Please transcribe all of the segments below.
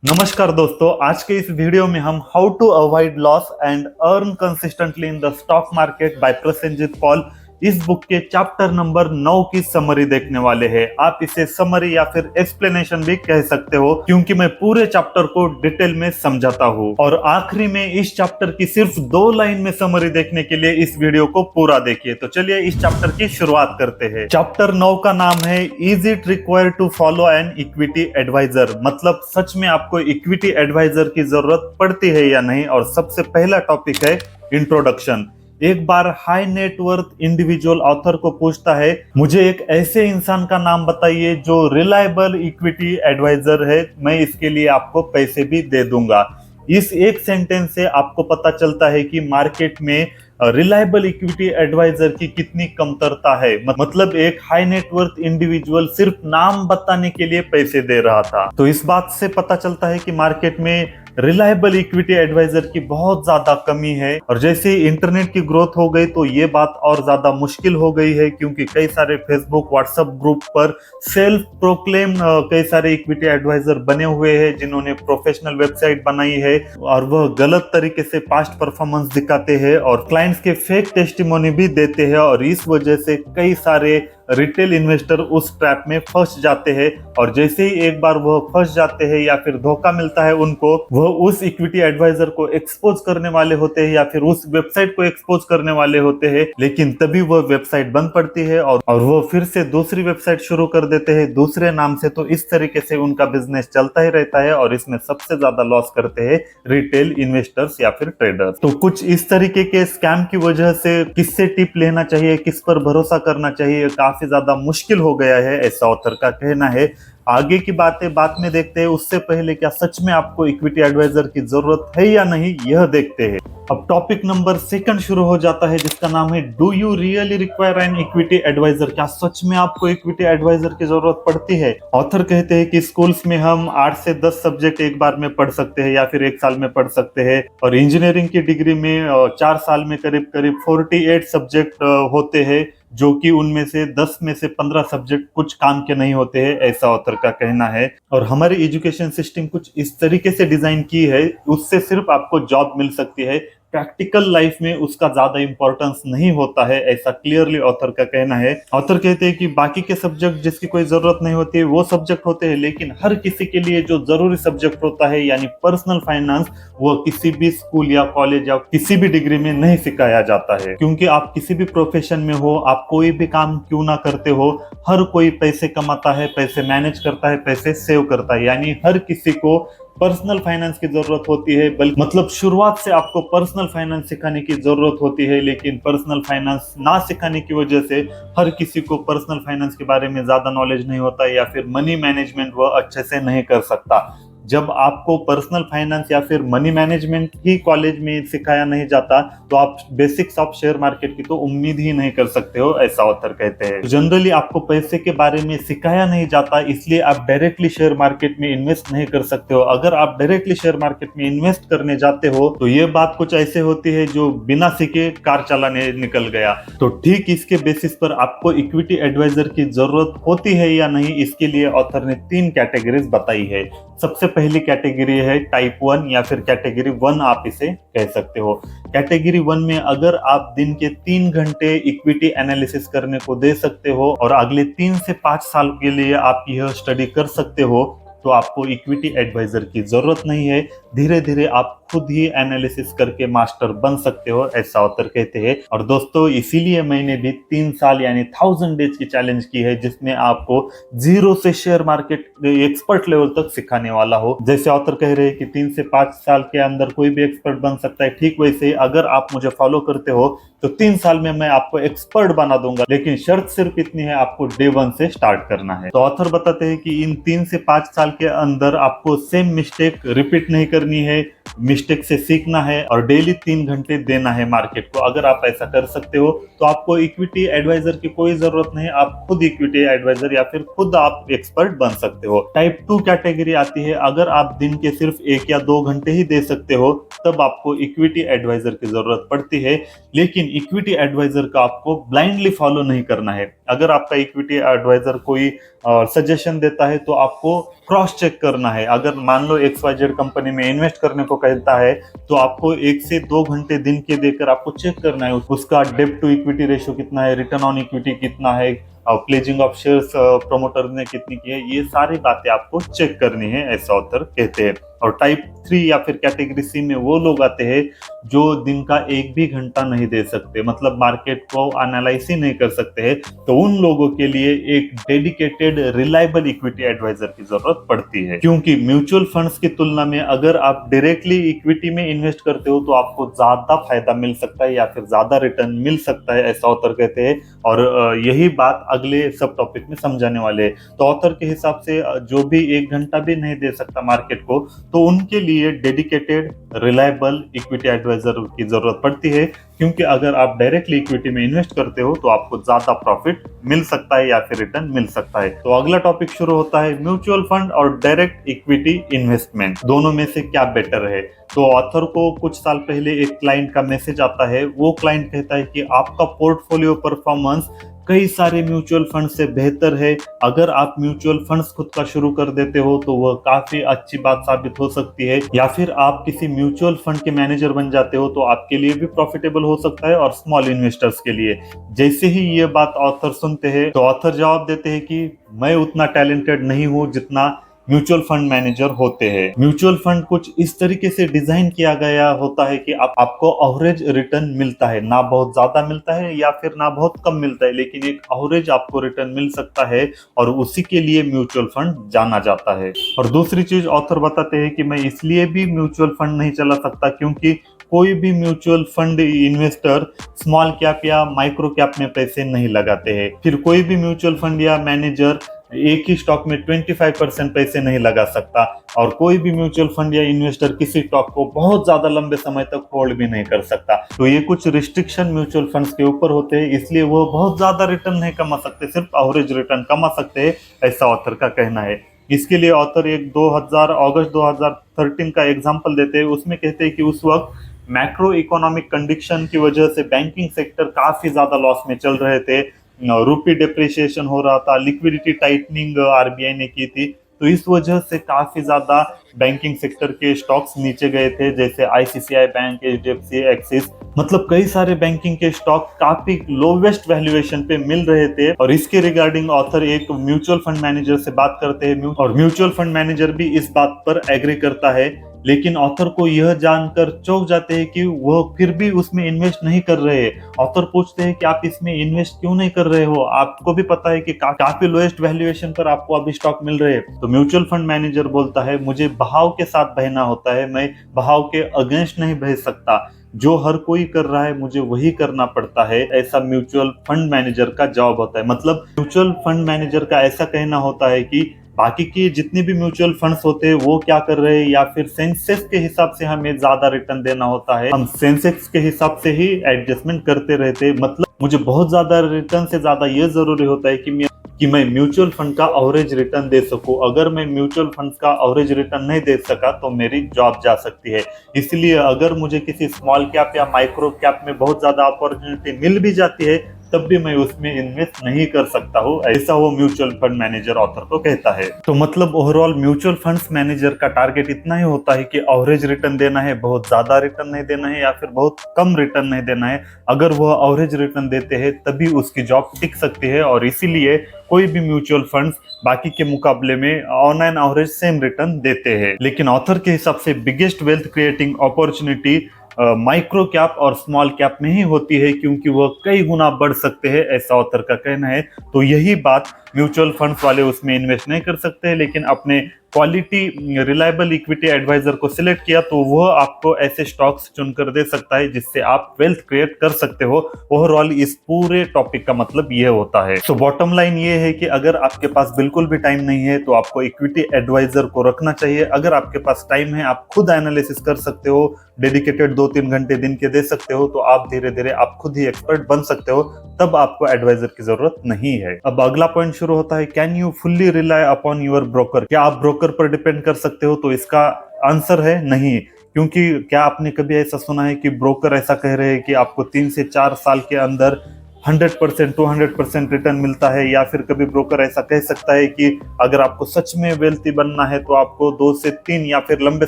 नमस्कार दोस्तों, आज के इस वीडियो में हम how to avoid loss and earn consistently in the stock market by Prasenjit Paul इस बुक के चैप्टर नंबर 9 की समरी देखने वाले हैं। आप इसे समरी या फिर एक्सप्लेनेशन भी कह सकते हो, क्योंकि मैं पूरे चैप्टर को डिटेल में समझाता हूँ। और आखिरी में इस चैप्टर की सिर्फ 2 लाइन में समरी देखने के लिए इस वीडियो को पूरा देखिए। तो चलिए इस चैप्टर की शुरुआत करते हैं। चैप्टर 9 का नाम है is it required to follow an equity advisor, मतलब सच में आपको इक्विटी एडवाइजर की जरूरत पड़ती है या नहीं। और सबसे पहला टॉपिक है इंट्रोडक्शन। एक बार हाई नेटवर्थ इंडिविजुअल ऑथर को पूछता है, मुझे एक ऐसे इंसान का नाम बताइए जो रिलायबल इक्विटी एडवाइजर है, मैं इसके लिए आपको पैसे भी दे दूंगा। इस एक सेंटेंस से आपको पता चलता है कि मार्केट में रिलायबल इक्विटी एडवाइजर की कितनी कमतरता है। मतलब एक हाई नेटवर्थ इंडिविजुअल सिर्फ नाम बताने के लिए पैसे दे रहा था। तो इस बात से पता चलता है कि मार्केट में रिलायबल इक्विटी एडवाइजर की बहुत ज्यादा कमी है। और जैसे ही इंटरनेट की ग्रोथ हो गई तो ये बात और ज्यादा मुश्किल हो गई है, क्योंकि कई सारे फेसबुक व्हाट्सएप ग्रुप पर सेल्फ प्रोक्लेम कई सारे इक्विटी एडवाइजर बने हुए हैं, जिन्होंने प्रोफेशनल वेबसाइट बनाई है और वह गलत तरीके से पास्ट परफॉर्मेंस दिखाते हैं और क्लाइंट्स के फेक टेस्टिमोनी भी देते हैं। और इस वजह से कई सारे रिटेल इन्वेस्टर उस ट्रैप में फंस जाते हैं। और जैसे ही एक बार वह फंस जाते हैं या फिर धोखा मिलता है उनको, वह उस इक्विटी एडवाइजर को एक्सपोज करने वाले होते हैं या फिर उस वेबसाइट को एक्सपोज करने वाले होते हैं, लेकिन तभी वह वेबसाइट बंद पड़ती है और वह फिर से दूसरी वेबसाइट शुरू कर देते हैं दूसरे नाम से। तो इस तरीके से उनका बिजनेस चलता ही रहता है और इसमें सबसे ज्यादा लॉस करते हैं रिटेल इन्वेस्टर्स या फिर ट्रेडर्स। तो कुछ इस तरीके के स्कैम की वजह से किससे टिप लेना चाहिए, किस पर भरोसा करना चाहिए, काफी ज्यादा मुश्किल हो गया है, ऐसा ऑथर का कहना है। आगे की बातें बाद में देखते हैं, उससे पहले क्या सच में आपको इक्विटी एडवाइजर की जरूरत है या नहीं, यह देखते हैं। अब टॉपिक नंबर 2 शुरू हो जाता है, जिसका नाम है do you really require an equity advisor. क्या सच में आपको इक्विटी एडवाइजर की जरूरत पड़ती है? ऑथर कहते हैं कि स्कूल्स में हम 8 से 10 सब्जेक्ट एक बार में पढ़ सकते हैं या फिर एक साल में पढ़ सकते हैं, और इंजीनियरिंग की डिग्री में 4 साल में करीब करीब 48 सब्जेक्ट होते हैं, जो कि उनमें से 10 में से 15 सब्जेक्ट कुछ काम के नहीं होते हैं, ऐसा ऑथर का कहना है। और हमारी एजुकेशन सिस्टम कुछ इस तरीके से डिजाइन की है, उससे सिर्फ आपको जॉब मिल सकती है, प्रैक्टिकल लाइफ में उसका ज्यादा इंपॉर्टेंस नहीं होता है, ऐसा क्लियरली ऑथर का कहना है। ऑथर कहते हैं कि बाकी के सब्जेक्ट जिसकी कोई जरूरत नहीं होती है वो सब्जेक्ट होते हैं, लेकिन हर किसी के लिए जो जरूरी सब्जेक्ट होता है यानी पर्सनल फाइनेंस, वो किसी भी स्कूल या कॉलेज या किसी भी डिग्री में नहीं सिखाया जाता है। क्योंकि आप किसी भी प्रोफेशन में हो, आप कोई भी काम क्यों ना करते हो, हर कोई पैसे कमाता है, पैसे मैनेज करता है, पैसे सेव करता है, यानी हर किसी को पर्सनल फाइनेंस की जरूरत होती है। बल्कि मतलब शुरुआत से आपको पर्सनल फाइनेंस सिखाने की जरूरत होती है, लेकिन पर्सनल फाइनेंस ना सिखाने की वजह से हर किसी को पर्सनल फाइनेंस के बारे में ज्यादा नॉलेज नहीं होता या फिर मनी मैनेजमेंट वह अच्छे से नहीं कर सकता। जब आपको पर्सनल फाइनेंस या फिर मनी मैनेजमेंट ही कॉलेज में सिखाया नहीं जाता, तो आप बेसिक्स ऑफ शेयर मार्केट की तो उम्मीद ही नहीं कर सकते हो, ऐसा ऑथर कहते हैं। जनरली आपको पैसे के बारे में सिखाया नहीं जाता, इसलिए आप डायरेक्टली शेयर मार्केट में इन्वेस्ट नहीं कर सकते हो। अगर आप डायरेक्टली शेयर मार्केट में इन्वेस्ट करने जाते हो तो ये बात कुछ ऐसे होती है जो बिना सीखे कार चलाने निकल गया। तो ठीक इसके बेसिस पर आपको इक्विटी एडवाइजर की जरूरत होती है या नहीं, इसके लिए ऑथर ने 3 कैटेगरीज बताई है। सबसे पहली कैटेगरी है टाइप 1 या फिर कैटेगरी 1 आप इसे कह सकते हो। कैटेगरी 1 में अगर आप दिन के 3 घंटे इक्विटी एनालिसिस करने को दे सकते हो और अगले 3 से 5 साल के लिए आप यह स्टडी कर सकते हो, तो आपको इक्विटी एडवाइजर की जरूरत नहीं है। धीरे धीरे आप खुद ही एनालिसिस करके मास्टर बन सकते हो, ऐसा ऑथर कहते हैं। और दोस्तों इसीलिए मैंने भी 3 साल यानी 1000 डेज की चैलेंज की है, जिसमें आपको जीरो से शेयर मार्केट एक्सपर्ट लेवल तक सिखाने वाला हो। जैसे ऑथर कह रहे हैं कि 3 से 5 साल के अंदर कोई भी एक्सपर्ट बन सकता है, ठीक वैसे ही अगर आप मुझे फॉलो करते हो तो 3 साल में मैं आपको एक्सपर्ट बना दूंगा, लेकिन शर्त सिर्फ इतनी है, आपको डे 1 से स्टार्ट करना है। तो ऑथर बताते हैं कि इन 3 से 5 साल के अंदर आपको सेम मिस्टेक रिपीट नहीं करनी है, मिस्टेक से सीखना है और डेली 3 घंटे देना है मार्केट को। अगर आप ऐसा कर सकते हो तो आपको इक्विटी एडवाइजर की कोई जरूरत नहीं, आप खुद इक्विटी एडवाइजर या फिर खुद आप एक्सपर्ट बन सकते हो। टाइप 2 कैटेगरी आती है, अगर आप दिन के सिर्फ 1 या 2 घंटे ही दे सकते हो तब आपको इक्विटी एडवाइजर की जरूरत पड़ती है, लेकिन इक्विटी एडवाइजर का आपको ब्लाइंडली फॉलो नहीं करना है। अगर आपका इक्विटी एडवाइजर कोई सजेशन देता है तो आपको क्रॉस चेक करना है। अगर मान लो XYZ कंपनी में इन्वेस्ट करने को कहता है तो आपको 1 से 2 घंटे दिन के देकर आपको चेक करना है उसका डेब्ट टू इक्विटी रेशियो कितना है, रिटर्न ऑन इक्विटी कितना है, प्लेजिंग ऑफ शेयर्स प्रोमोटर ने कितनी की है, ये सारी बातें आपको चेक करनी है, ऐसा ऑथर कहते हैं। और टाइप 3 या फिर कैटेगरी सी में वो लोग आते हैं जो दिन का 1 भी घंटा नहीं दे सकते, मतलब मार्केट को एनालाइज ही नहीं कर सकते हैं, तो उन लोगों के लिए एक डेडिकेटेड रिलायबल इक्विटी एडवाइजर की जरूरत पड़ती है। क्योंकि म्यूचुअल फंड्स की तुलना में अगर आप डायरेक्टली इक्विटी में इन्वेस्ट करते हो तो आपको ज्यादा फायदा मिल सकता है या फिर ज्यादा रिटर्न मिल सकता है, ऐसा ऑथर कहते हैं। और यही बात अगले सब टॉपिक में समझाने वाले हैं। तो ऑथर के हिसाब से जो भी 1 घंटा भी नहीं दे सकता मार्केट को, तो उनके लिए डेडिकेटेड रिलायबल इक्विटी एडवाइजर की जरूरत पड़ती है। क्योंकि अगर आप डायरेक्टली इक्विटी में इन्वेस्ट करते हो तो आपको ज्यादा प्रॉफिट मिल सकता है या फिर रिटर्न मिल सकता है। तो अगला टॉपिक शुरू होता है म्यूचुअल फंड और डायरेक्ट इक्विटी इन्वेस्टमेंट, दोनों में से क्या बेटर है। तो ऑथर को कुछ साल पहले एक क्लाइंट का मैसेज आता है। वो क्लाइंट कहता है कि आपका पोर्टफोलियो परफॉर्मेंस कई सारे म्यूचुअल फंड से बेहतर है। अगर आप म्यूचुअल फंड्स खुद का शुरू कर देते हो तो वह काफी अच्छी बात साबित हो सकती है, या फिर आप किसी म्यूचुअल फंड के मैनेजर बन जाते हो तो आपके लिए भी प्रॉफिटेबल हो सकता है और स्मॉल इन्वेस्टर्स के लिए। जैसे ही ये बात ऑथर सुनते हैं तो ऑथर जवाब देते हैं कि मैं उतना टैलेंटेड नहीं हूं जितना म्यूचुअल फंड मैनेजर होते हैं। म्यूचुअल फंड कुछ इस तरीके से डिजाइन किया गया होता है कि आपको एवरेज रिटर्न मिलता है, ना बहुत ज्यादा मिलता है या फिर ना बहुत कम मिलता है, लेकिन एक एवरेज आपको रिटर्न मिल सकता है और उसी के लिए म्यूचुअल फंड जाना जाता है। और दूसरी चीज ऑथर बताते हैं कि मैं इसलिए भी म्यूचुअल फंड नहीं चला सकता क्योंकि कोई भी mutual fund investor small cap या माइक्रो कैप में पैसे नहीं लगाते हैं। फिर कोई भी म्यूचुअल फंड या मैनेजर एक ही स्टॉक में 25% पैसे नहीं लगा सकता, और कोई भी म्यूचुअल फंड या इन्वेस्टर किसी स्टॉक को बहुत ज्यादा लंबे समय तक होल्ड भी नहीं कर सकता। तो ये कुछ रिस्ट्रिक्शन म्यूचुअल फंड्स के ऊपर होते हैं, इसलिए वो बहुत ज्यादा रिटर्न नहीं कमा सकते, सिर्फ एवरेज रिटर्न कमा सकते हैं, ऐसा ऑथर का कहना है। इसके लिए ऑथर एक अगस्त 2013 का एग्जाम्पल देते हैं। उसमें कहते हैं कि उस वक्त मैक्रो इकोनॉमिक कंडीशन की वजह से बैंकिंग सेक्टर काफी ज्यादा लॉस में चल रहे थे, रूपी डिप्रिसिएशन हो रहा था, लिक्विडिटी टाइटनिंग आरबीआई ने की थी, तो इस वजह से काफी ज्यादा बैंकिंग सेक्टर के स्टॉक्स नीचे गए थे, जैसे आईसीआईसीआई बैंक, एचडीएफसी, एक्सिस, मतलब कई सारे बैंकिंग के स्टॉक काफी लोवेस्ट वैल्यूएशन पे मिल रहे थे। और इसके रिगार्डिंग ऑथर एक म्यूचुअल फंड मैनेजर से बात करते हैं और म्यूचुअल फंड मैनेजर भी इस बात पर एग्री करता है, लेकिन ऑथर को यह जानकर चौंक जाते हैं कि वह फिर भी उसमें इन्वेस्ट नहीं कर रहे हैं। ऑथर पूछते हैं कि आप इसमें इन्वेस्ट क्यों नहीं कर रहे हो, आपको भी पता है कि काफी लोएस्ट वैल्यूएशन पर आपको अभी स्टॉक मिल रहे हैं। तो म्यूचुअल फंड मैनेजर बोलता है मुझे बहाव के साथ बहना होता है, मैं बहाव के अगेंस्ट नहीं बह सकता, जो हर कोई कर रहा है मुझे वही करना पड़ता है, ऐसा म्यूचुअल फंड मैनेजर का जवाब होता है। मतलब म्यूचुअल फंड मैनेजर का ऐसा कहना होता है कि बाकी की जितने भी म्यूचुअल फंड्स होते हैं वो क्या कर रहे हैं, या फिर सेंसेक्स के हिसाब से हमें ज्यादा रिटर्न देना होता है, हम सेंसेक्स के हिसाब से ही एडजस्टमेंट करते रहते हैं। मतलब मुझे बहुत ज्यादा रिटर्न से ज्यादा ये जरूरी होता है कि मैं म्यूचुअल फंड का एवरेज रिटर्न दे सकूं। अगर मैं म्यूचुअल फंड का एवरेज रिटर्न नहीं दे सका तो मेरी जॉब जा सकती है। इसलिए अगर मुझे किसी स्मॉल कैप या माइक्रो कैप में बहुत ज्यादा अपॉर्चुनिटी मिल भी जाती है तब भी मैं उसमें इन्वेस्ट नहीं कर सकता हूँ, ऐसा वो म्यूचुअल फंड मैनेजर ऑथर को कहता है। तो मतलब ओवरऑल म्यूचुअल फंड्स मैनेजर का टारगेट इतना ही होता है कि एवरेज रिटर्न देना है, बहुत ज्यादा रिटर्न नहीं देना है या फिर बहुत कम रिटर्न नहीं देना है। अगर वह एवरेज रिटर्न देते हैं तभी उसकी जॉब टिक सकती है, और इसीलिए कोई भी म्यूचुअल फंड्स बाकी के मुकाबले में on an average same return देते हैं। लेकिन ऑथर के हिसाब से biggest wealth creating opportunity micro cap और स्मॉल कैप में ही होती है, क्योंकि वह कई गुना बढ़ सकते हैं, ऐसा ऑथर का कहना है। तो यही बात म्यूचुअल फंड्स वाले उसमें इन्वेस्ट नहीं कर सकते, लेकिन अपने क्वालिटी रिलायबल इक्विटी एडवाइजर को सिलेक्ट किया तो वह आपको ऐसे स्टॉक्स चुनकर दे सकता है जिससे आप वेल्थ क्रिएट कर सकते हो। ओवरऑल इस पूरे टॉपिक का मतलब ये होता है। सो बॉटम लाइन ये है कि अगर आपके पास बिल्कुल भी टाइम नहीं है तो आपको इक्विटी एडवाइजर को रखना चाहिए। अगर आपके पास टाइम है, आप खुद एनालिसिस कर सकते हो, डेडिकेटेड 2-3 घंटे दिन के दे सकते हो, तो आप धीरे धीरे आप खुद ही एक्सपर्ट बन सकते हो, तब आपको एडवाइजर की जरूरत नहीं है। अब अगला पॉइंट शुरू होता है, can you fully rely upon your broker, क्या आप ब्रोकर पर डिपेंड कर सकते हो? तो इसका आंसर है नहीं। क्योंकि क्या आपने कभी ऐसा सुना है कि ब्रोकर ऐसा कह रहे हैं कि आपको 3 से 4 साल के अंदर 100% 200% रिटर्न मिलता है, या फिर कभी ब्रोकर ऐसा कह सकता है कि अगर आपको सच में वेल्थी बनना है तो आपको 2 से 3 या फिर लंबे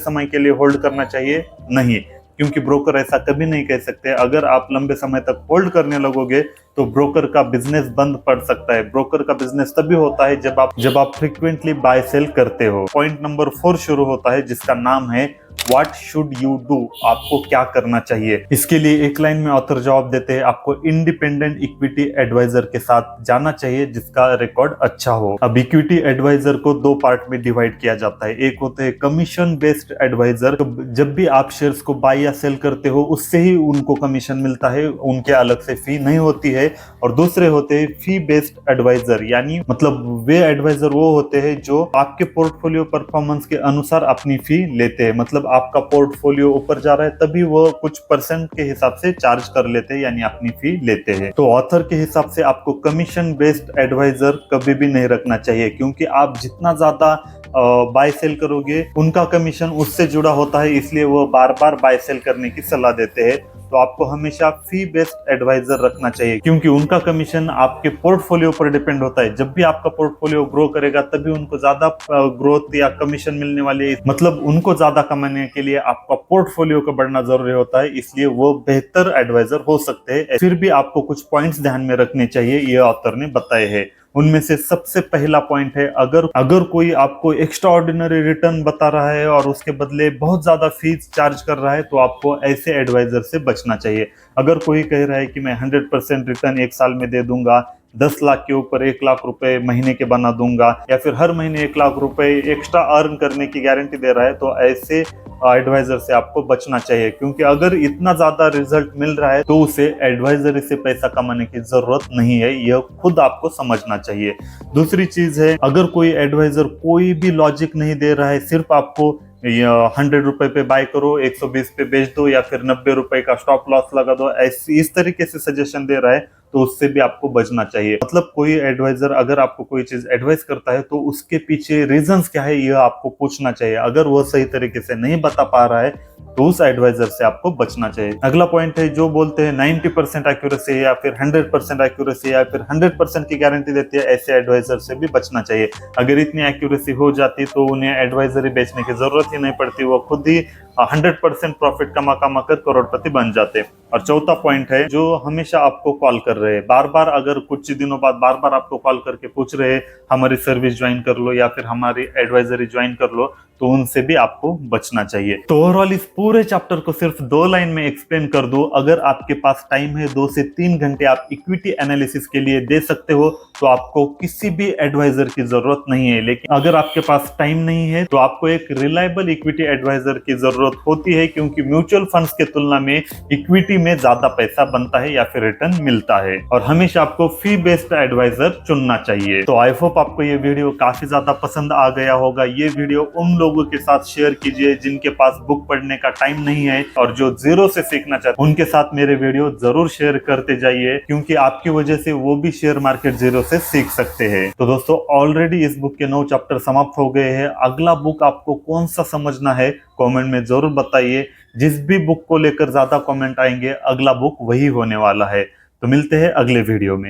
समय के लिए होल्ड करना चाहिए। नहीं, क्योंकि ब्रोकर ऐसा कभी नहीं कह सकते। अगर आप लंबे समय तक होल्ड करने लगोगे तो ब्रोकर का बिजनेस बंद पड़ सकता है। ब्रोकर का बिजनेस तभी होता है जब आप फ्रिक्वेंटली बाय सेल करते हो। पॉइंट नंबर 4 शुरू होता है, जिसका नाम है व्हाट शुड यू डू, आपको क्या करना चाहिए। इसके लिए एक लाइन में ऑथर जवाब देते हैं, आपको इंडिपेंडेंट इक्विटी एडवाइजर के साथ जाना चाहिए जिसका रिकॉर्ड अच्छा हो। अब इक्विटी एडवाइजर को 2 पार्ट में डिवाइड किया जाता है। एक होते हैं कमीशन बेस्ड एडवाइजर, तो जब भी आप शेयर्स को बाय या सेल करते हो उससे ही उनको कमीशन मिलता है, उनके अलग से फी नहीं होती है। और दूसरे होते हैं फी बेस्ड एडवाइजर, यानी मतलब वे एडवाइजर वो होते हैं जो आपके पोर्टफोलियो परफॉर्मेंस के अनुसार अपनी फी लेते हैं। मतलब आपका पोर्टफोलियो ऊपर जा रहा है तभी वो कुछ परसेंट के हिसाब से चार्ज कर लेते हैं, यानी अपनी फी लेते हैं। तो ऑथर के हिसाब से आपको कमीशन बेस्ड एडवाइजर कभी भी नहीं रखना चाहिए, क्योंकि आप जितना ज्यादा बाय सेल करोगे उनका कमीशन उससे जुड़ा होता है, इसलिए वो बार बार बाय सेल करने की सलाह देते हैं। तो आपको हमेशा फी बेस्ड एडवाइजर रखना चाहिए, क्योंकि उनका कमीशन आपके पोर्टफोलियो पर डिपेंड होता है। जब भी आपका पोर्टफोलियो ग्रो करेगा तभी उनको ज्यादा ग्रोथ या कमीशन मिलने वाली है। मतलब उनको ज्यादा कमाने के लिए आपका पोर्टफोलियो का बढ़ना जरूरी होता है, इसलिए वो बेहतर एडवाइजर हो सकते हैं। फिर भी आपको कुछ पॉइंट्स ध्यान में रखने चाहिए, ये ऑथर ने बताए हैं। उनमें से सबसे पहला पॉइंट है, अगर कोई आपको एक्स्ट्रा ऑर्डिनरी रिटर्न बता रहा है और उसके बदले बहुत ज्यादा फीस चार्ज कर रहा है तो आपको ऐसे एडवाइजर से बचना चाहिए। अगर कोई कह रहा है कि मैं 100% रिटर्न 1 साल में दे दूंगा, 10 लाख के ऊपर 1 लाख रुपए महीने के बना दूंगा, या फिर हर महीने 1 लाख रुपए एक्स्ट्रा अर्न करने की गारंटी दे रहा है, तो ऐसे एडवाइजर से आपको बचना चाहिए। क्योंकि अगर इतना ज्यादा रिजल्ट मिल रहा है तो उसे एडवाइजरी से पैसा कमाने की जरूरत नहीं है, यह खुद आपको समझना चाहिए। दूसरी चीज है, अगर कोई एडवाइजर कोई भी लॉजिक नहीं दे रहा है, सिर्फ आपको 100 रुपए पे बाय करो, 120 पे बेच दो, या फिर 90 रुपए का स्टॉप लॉस लगा दो, इस तरीके से सजेशन दे रहा है तो उससे भी आपको बचना चाहिए। मतलब कोई एडवाइजर अगर आपको कोई चीज एडवाइस करता है तो उसके पीछे रीजंस क्या है यह आपको पूछना चाहिए। अगर वो सही तरीके से नहीं बता पा रहा है तो उस एडवाइजर से आपको बचना चाहिए। अगला पॉइंट है, जो बोलते हैं 90% एक्यूरेसी या फिर 100% एक्यूरेसी या फिर 100% की गारंटी देती है, ऐसे एडवाइजर से भी बचना चाहिए। अगर इतनी एक्यूरेसी हो जाती तो उन्हें एडवाइजरी बेचने की जरूरत ही नहीं पड़ती, वो खुद ही 100% प्रॉफिट कमा कर करोड़पति बन जाते। और चौथा पॉइंट है, जो हमेशा आपको कॉल कर रहे हैं बार बार, अगर कुछ दिनों बाद बार बार आपको कॉल करके पूछ रहे हैं हमारी सर्विस ज्वाइन कर लो या फिर हमारी एडवाइजरी ज्वाइन कर लो, तो उनसे भी आपको बचना चाहिए। तो ओवरऑल इस पूरे चैप्टर को सिर्फ 2 लाइन में एक्सप्लेन कर दूं, अगर आपके पास टाइम है 2 से 3 घंटे आप इक्विटी एनालिसिस के लिए दे सकते हो तो आपको किसी भी एडवाइजर की जरूरत नहीं है। लेकिन अगर आपके पास टाइम नहीं है तो आपको एक रिलायबल इक्विटी एडवाइजर की जरूरत होती है, क्योंकि म्यूचुअल फंड्स के तुलना में इक्विटी में ज्यादा पैसा बनता है या फिर रिटर्न मिलता है। और हमेशा आपको फी बेस्ड एडवाइजर चुनना चाहिए। तो आई होप आपको ये वीडियो काफी ज्यादा पसंद आ गया होगा। ये वीडियो उन लोगों के साथ शेयर कीजिए जिनके पास बुक पढ़ने का टाइम नहीं है और जो जीरो से सीखना चाहते हैं, उनके साथ मेरे वीडियो जरूर शेयर करते जाइए, क्योंकि आपकी वजह से वो भी शेयर मार्केट जीरो से सीख सकते हैं। तो दोस्तों, ऑलरेडी इस बुक के 9 चैप्टर समाप्त हो गए हैं। अगला बुक आपको कौन सा समझना है कमेंट में जरूर बताइए। जिस भी बुक को लेकर ज्यादा कमेंट आएंगे अगला बुक वही होने वाला है। तो मिलते हैं अगले वीडियो में।